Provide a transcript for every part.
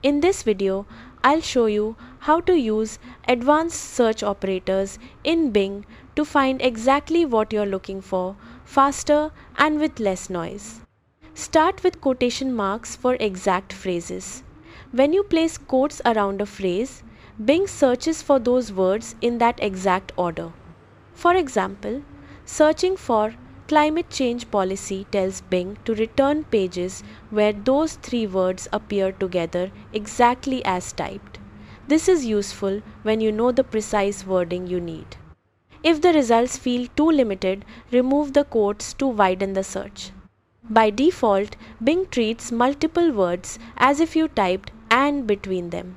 In this video, I'll show you how to use advanced search operators in Bing to find exactly what you're looking for faster and with less noise. Start with quotation marks for exact phrases. When you place quotes around a phrase, Bing searches for those words in that exact order. For example, searching for climate change policy tells Bing to return pages where those three words appear together exactly as typed. This is useful when you know the precise wording you need. If the results feel too limited, remove the quotes to widen the search. By default, Bing treats multiple words as if you typed "and" between them.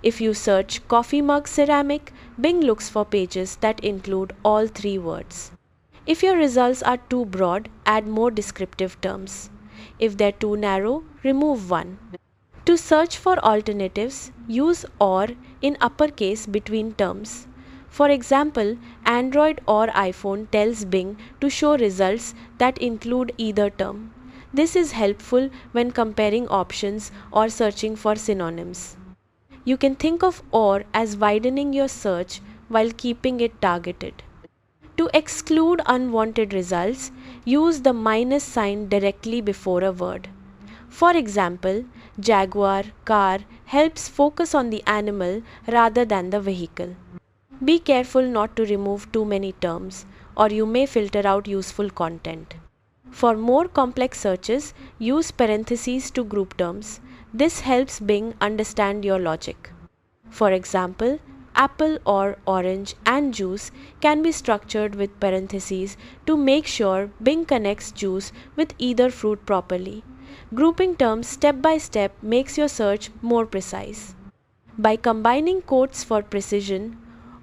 If you search coffee mug ceramic, Bing looks for pages that include all three words. If your results are too broad, add more descriptive terms. If they're too narrow, remove one. To search for alternatives, use "or" in uppercase between terms. For example, Android or iPhone tells Bing to show results that include either term. This is helpful when comparing options or searching for synonyms. You can think of "or" as widening your search while keeping it targeted. To exclude unwanted results, use the minus sign directly before a word. For example, Jaguar, car helps focus on the animal rather than the vehicle. Be careful not to remove too many terms, or you may filter out useful content. For more complex searches, use parentheses to group terms. This helps Bing understand your logic. For example, apple or orange and juice can be structured with parentheses to make sure Bing connects juice with either fruit properly. Grouping terms step by step makes your search more precise. By combining quotes for precision,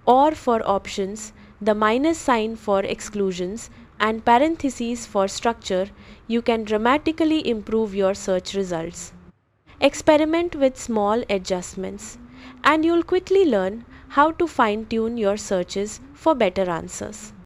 "or" for options, the minus sign for exclusions, and parentheses for structure, you can dramatically improve your search results. Experiment with small adjustments, and you'll quickly learn how to fine-tune your searches for better answers.